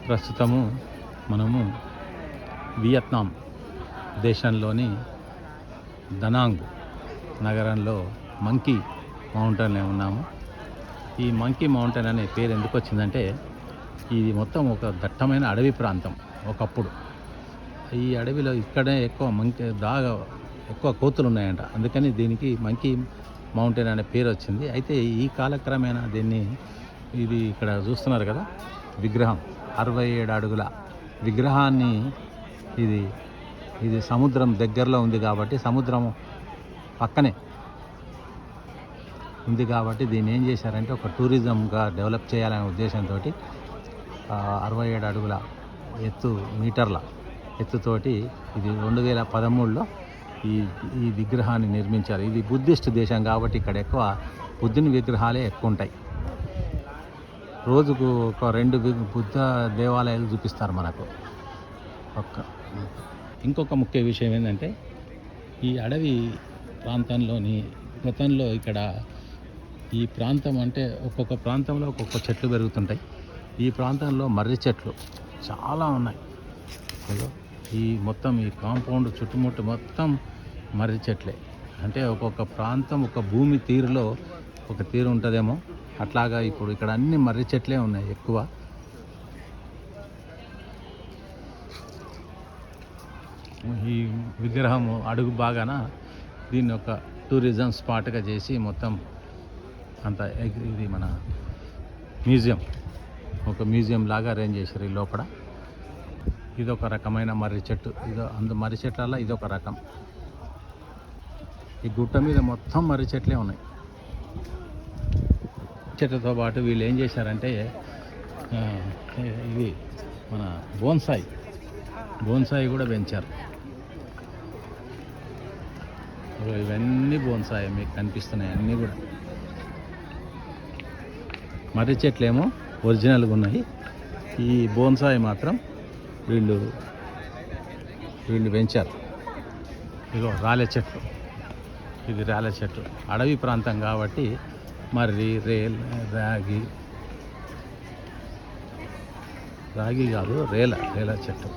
ప్రస్తుతము మనము వియత్నాం దేశంలోని దనాంగ్ నగరంలో మంకీ మౌంటైన్లో ఉన్నాము. ఈ మంకీ మౌంటైన్ అనే పేరు ఎందుకు వచ్చిందంటే ఇది మొత్తం ఒక దట్టమైన అడవి ప్రాంతం ఒకప్పుడు. ఈ అడవిలో ఇక్కడే ఎక్కువ కోతులు ఉన్నాయంట, అందుకని దీనికి మంకీ మౌంటైన్ అనే పేరు వచ్చింది. అయితే ఈ కాలక్రమేణా ఇది ఇక్కడ చూస్తున్నారు కదా, విగ్రహం 67 అడుగుల విగ్రహాన్ని ఇది సముద్రం దగ్గరలో ఉంది కాబట్టి, సముద్రం పక్కనే ఉంది కాబట్టి దీన్ని ఏం చేశారంటే ఒక టూరిజంగా డెవలప్ చేయాలనే ఉద్దేశంతో 67 అడుగుల మీటర్ల ఎత్తుతోటి ఇది 2013లో ఈ విగ్రహాన్ని నిర్మించారు. ఇది బుద్ధిస్ట్ దేశం కాబట్టి ఇక్కడ ఎక్కువ బుద్ధుని విగ్రహాలే ఎక్కువ ఉంటాయి. రోజుకు ఒక 2 బుద్ధ దేవాలయాలు చూపిస్తారు మనకు. ఇంకొక ముఖ్య విషయం ఏంటంటే ఈ అడవి ప్రాంతంలోని గతంలో ఇక్కడ ఈ ప్రాంతం అంటే ఒక్కొక్క ప్రాంతంలో ఒక్కొక్క చెట్లు పెరుగుతుంటాయి. ఈ ప్రాంతంలో మర్రి చెట్లు చాలా ఉన్నాయి. ఈ కాంపౌండ్ చుట్టుముట్టు మొత్తం మర్రి చెట్లే. అంటే ఒక్కొక్క ప్రాంతం ఒక భూమి తీరులో ఒక తీరు ఉంటుందేమో, అట్లాగా ఇప్పుడు ఇక్కడ అన్ని మర్రి చెట్లే ఉన్నాయి ఎక్కువ. ఈ విగ్రహము అడుగు బాగాన దీన్ని ఒక టూరిజం స్పాట్గా చేసి మొత్తం అంత ఇది మన మ్యూజియం లాగా అరేంజ్ చేశారు. ఈ లోపల ఇదొక రకమైన మర్రి చెట్టు, మర్రి చెట్లలో ఇదొక రకం. ఈ గుట్ట మీద మొత్తం మర్రి చెట్లే ఉన్నాయి. చెట్లతో పాటు వీళ్ళు ఏం చేశారంటే ఇది మన బోన్సాయి కూడా పెంచారు. ఇవన్నీ బోన్సాయి మీకు కనిపిస్తున్నాయి. అన్నీ కూడా మర్రి చెట్లేమో ఒరిజినల్గా ఉన్నాయి. ఈ బోన్సాయి మాత్రం వీళ్ళు పెంచారు. ఇదిగో ఇది రాలె చెట్లు. అడవి ప్రాంతం కాబట్టి మర్రి, రాగి కాదు, రేల చెట్టు.